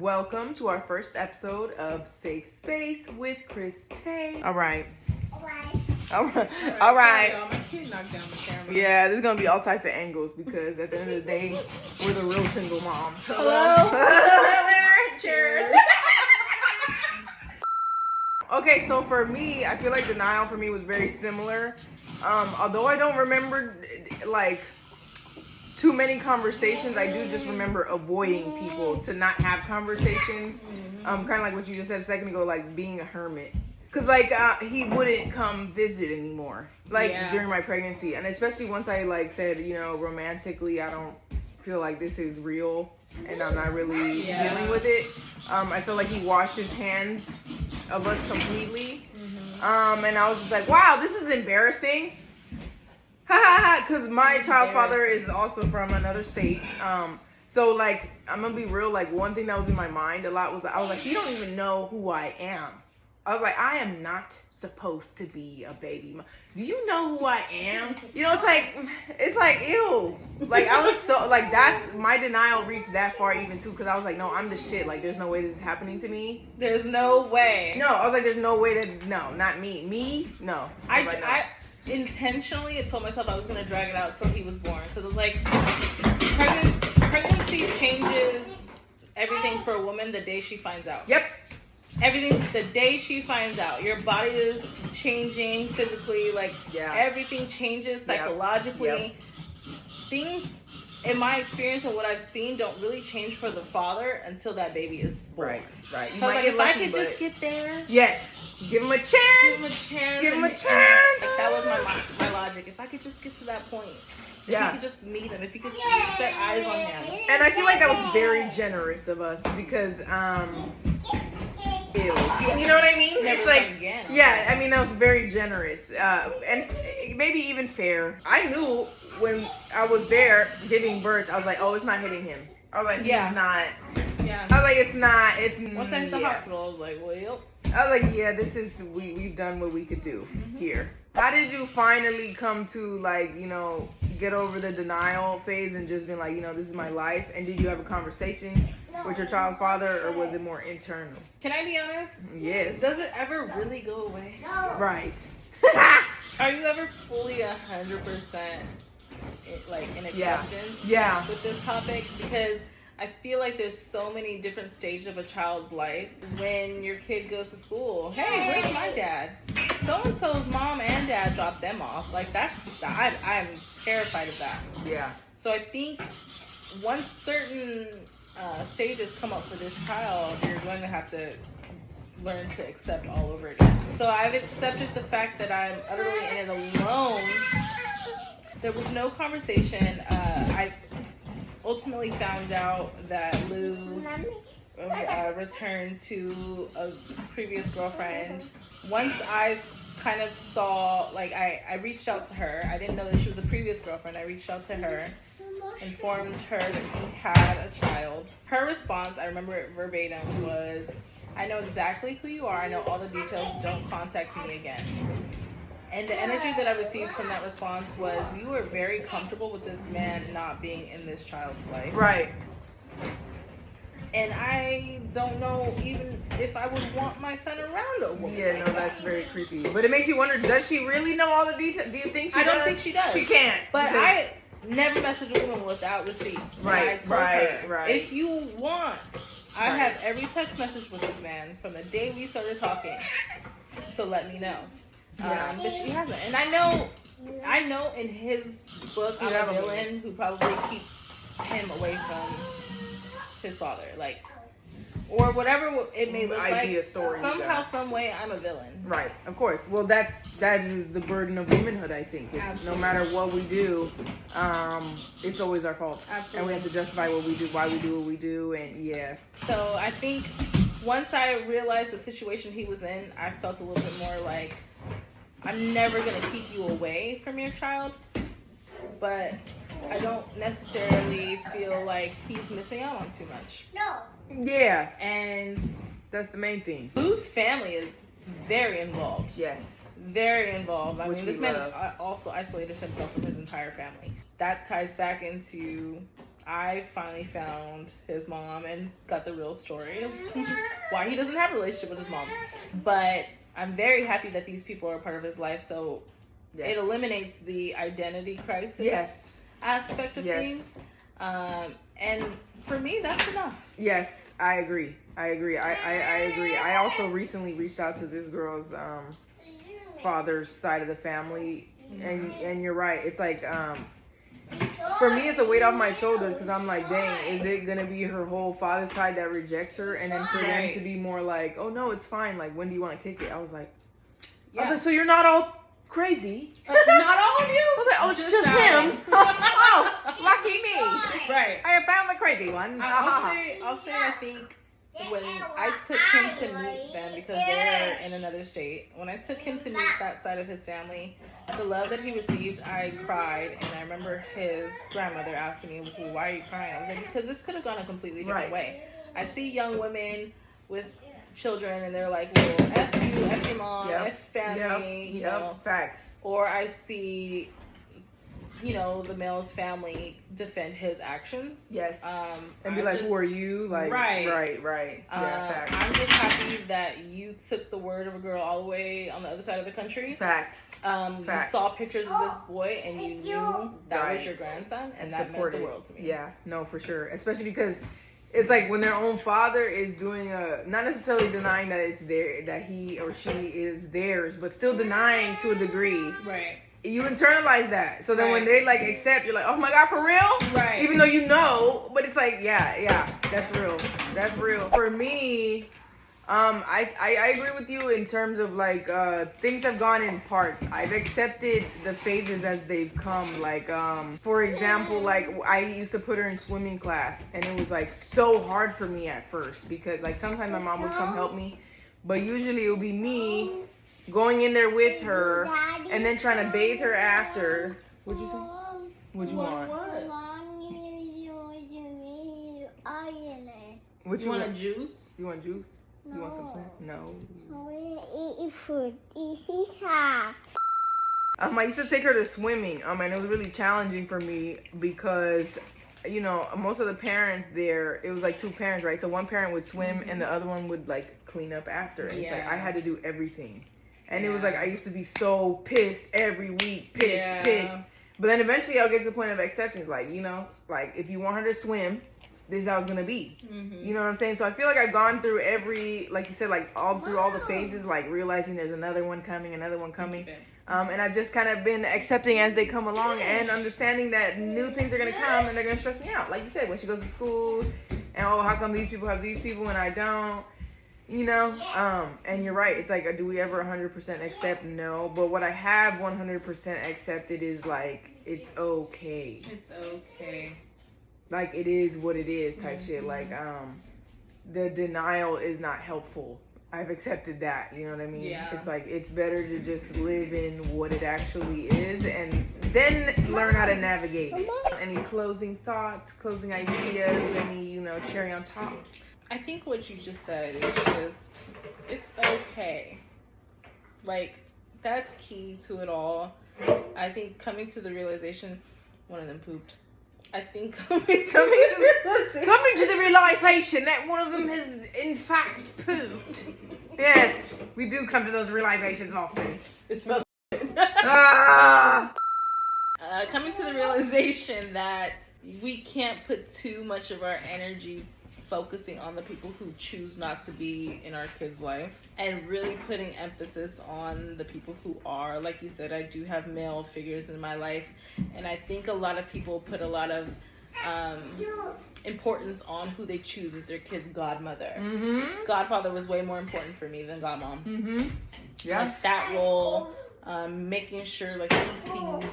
Welcome to our first episode of Safe Space with Chris Tay. All right. All right. Sorry, my kid knocked down the camera. Yeah, there's gonna be all types of angles because at the end of the day, we're the real single moms. Hello. Hello there. Cheers. Okay, so for me, I feel like denial for me was very similar. Although I don't remember like too many conversations, I do just remember avoiding people to not have conversations. Kind of like what you just said a second ago, like being a hermit. Cause like he wouldn't come visit anymore, like during my pregnancy, and especially once I like said, you know, romantically, I don't feel like this is real, and I'm not really dealing with it. I feel like he washed his hands of us completely, and I was just like, wow, this is embarrassing. Ha ha ha! Cause my child's father is also from another state. So like I'm gonna be real. Like one thing that was in my mind a lot was I was like, he don't even know who I am. I was like, I am not supposed to be a baby. Do you know who I am? You know, it's like, ew. Like, I was so, like, that's, my denial reached that far even too, because I was like, no, I'm the shit. Like, there's no way this is happening to me. There's no way. No, I was like, there's no way that, no, not me. Me? No. I intentionally told myself I was going to drag it out until he was born, because it was like, pregnancy changes everything for a woman the day she finds out. Yep. Everything, the day she finds out, your body is changing physically, like everything changes psychologically. Yep. Things, in my experience and what I've seen, don't really change for the father until that baby is born. Right. So like, if I could just get there. Yes. Give him a chance. Give him a chance. Give him a and, chance. like, that was my logic. If I could just get to that point. If you could just meet him. If you could set eyes on him. And I feel like that was very generous of us because, ew. You know what I mean? Never it's like, again. yeah, I mean, that was very generous. And maybe even fair. I knew when I was there giving birth, I was like, oh, it's not hitting him. I was like, he's not. Yeah. I was like, it's not. It's once I hit the hospital, I was like, well. I was like, yeah, this is, we've done what we could do here. How did you finally come to, like, you know, get over the denial phase and just be like, you know, this is my life? And did you have a conversation with your child's father, or was it more internal? Can I be honest? Yes. Does it ever really go away? No. Right. Are you ever fully 100% like in acceptance with this topic? Because I feel like there's so many different stages of a child's life. When your kid goes to school, hey, where's my dad? So-and-so's mom and dad dropped them off. Like, I'm terrified of that. Yeah. So I think once certain stages come up for this child, you're going to have to learn to accept all over again. So I've accepted the fact that I'm utterly in it alone. There was no conversation. I ultimately found out that Lou returned to a previous girlfriend. Once I kind of saw, like, I reached out to her. I didn't know that she was a previous girlfriend. I reached out to her, informed her that he had a child. Her response, I remember it verbatim, was, I know exactly who you are. I know all the details. Don't contact me again. And the energy that I received from that response was, you were very comfortable with this man not being in this child's life. Right. And I don't know even if I would want my son around a woman. Yeah, no, that's very creepy. But it makes you wonder, does she really know all the details? Do you think she does? I don't think she does. She can't. But I never message a woman without receipts. Right. If you want, I have every text message with this man from the day we started talking. So let me know. But she hasn't. And I know in his book, I'm a villain who probably keeps him away from his father. Like, or whatever it may look like. Story somehow, some way, I'm a villain. Right. Of course. Well, that is the burden of womanhood, I think. It's, no matter what we do, it's always our fault. Absolutely. And we have to justify what we do, why we do what we do, and So I think once I realized the situation he was in, I felt a little bit more like, I'm never going to keep you away from your child, but I don't necessarily feel like he's missing out on too much. No. Yeah. And that's the main thing. Lou's family is very involved. Yes. Very involved. I mean, this man has also isolated himself from his entire family. That ties back into I finally found his mom and got the real story of why he doesn't have a relationship with his mom. But I'm very happy that these people are a part of his life, so it eliminates the identity crisis aspect of things. And for me, that's enough. Yes, I agree. I agree. I also recently reached out to this girl's father's side of the family, and you're right. It's like for me, it's a weight off my shoulder because I'm like, dang, is it gonna be her whole father's side that rejects her, and then for them to be more like, oh no, it's fine. Like, when do you want to kick it? I was like, so you're not all crazy. Not all of you? I was like, oh, it's just him. Oh, lucky me. Right. I have found the crazy one. I'll say I think when I took him to meet them, because they're in another state, when I took him to meet that side of his family, the love that he received, I cried. And I remember his grandmother asking me, why are you crying? I was like, because this could have gone a completely different way. I see young women with children and they're like, well, F you, F your mom, F family, you know. Facts. Or I see, you know, the male's family defend his actions. Yes. And be like, who are you? Like, right. Yeah, facts. I'm just happy that you took the word of a girl all the way on the other side of the country. Facts. You saw pictures of this boy and you knew that was your grandson, and that meant the world to me. Yeah, no, for sure. Especially because it's like when their own father is doing not necessarily denying that it's that he or she is theirs, but still denying to a degree. Right. You internalize that. So then when they like accept, you're like, oh my God, for real? Right. Even though you know, but it's like, yeah, that's real. That's real. For me, I agree with you in terms of like things have gone in parts. I've accepted the phases as they've come. Like for example, like I used to put her in swimming class, and it was like so hard for me at first because like sometimes my mom would come help me, but usually it would be me going in there with her and then trying to bathe her after. What'd you say? What'd you want? What you want? A juice? You want juice? No. You want some snack? No. I want to eat food. I used to take her to swimming, and it was really challenging for me because, you know, most of the parents there, it was like two parents, right? So one parent would swim and the other one would like clean up after. And it's like I had to do everything. And it was like I used to be so pissed every week, pissed. But then eventually I'll get to the point of acceptance, like, you know, like if you want her to swim, this is how it's gonna be. You know what I'm saying? So I feel like I've gone through every, like you said, like all through all the phases, like realizing there's another one coming. And I've just kind of been accepting as they come along and understanding that new things are gonna come and they're gonna stress me out. Like you said, when she goes to school and how come these people have these people and I don't, you know? And you're right. It's like, do we ever 100% accept? No. But what I have 100% accepted is like, it's okay. It's okay. Like it is what it is type shit. Like the denial is not helpful. I've accepted that, you know what I mean? Yeah. It's like it's better to just live in what it actually is and then learn how to navigate it. Any closing thoughts, closing ideas, any, you know, cherry on tops? I think what you just said is just, it's okay. Like, that's key to it all. I think coming to the realization, one of them pooped. I think coming to the realization that one of them has in fact pooped. Yes, we do come to those realizations often. It smells. Coming to the realization that we can't put too much of our energy focusing on the people who choose not to be in our kids' life, and really putting emphasis on the people who are. Like you said, I do have male figures in my life, and I think a lot of people put a lot of importance on who they choose as their kid's godmother. Godfather was way more important for me than godmom. Yeah. Like that role, making sure like he sees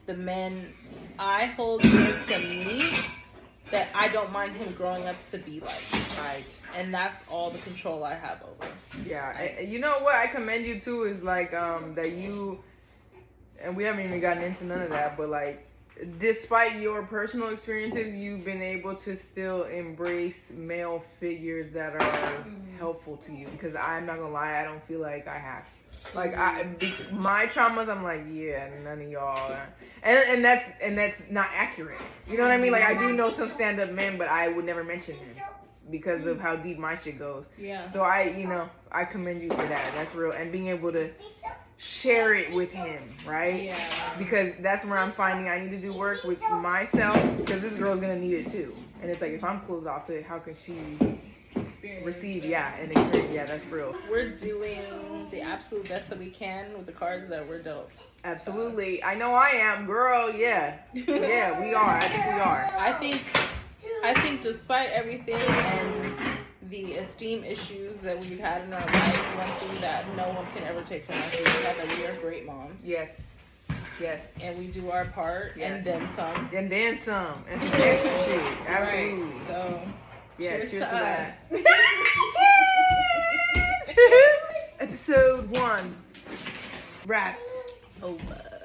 the men I hold dear to me, that I don't mind him growing up to be like. Right. And that's all the control I have over. Yeah. You know what I commend you to is like that you, and we haven't even gotten into none of that, but like despite your personal experiences, you've been able to still embrace male figures that are helpful to you, because I'm not gonna lie, I don't feel like I have. Like my traumas, I'm like, yeah, none of y'all, and that's not accurate. You know what I mean? Like I do know some stand-up men, but I would never mention them because of how deep my shit goes. Yeah. So I commend you for that. That's real, and being able to share it with him, right? Yeah. Because that's where I'm finding I need to do work with myself, because this girl's gonna need it too. And it's like, if I'm closed off to it, how can she receive, and experience, that's real. We're doing the absolute best that we can with the cards that we're dealt. Absolutely. I know I am, girl, yeah, we are, I think we are. I think despite everything and the esteem issues that we've had in our life, one thing that no one can ever take from us is the fact that we are great moms. Yes. And we do our part, and then some. And then some. And some extra shit. Absolutely. Right. So, cheers to us. Cheers! Episode 1 wrapped. Over.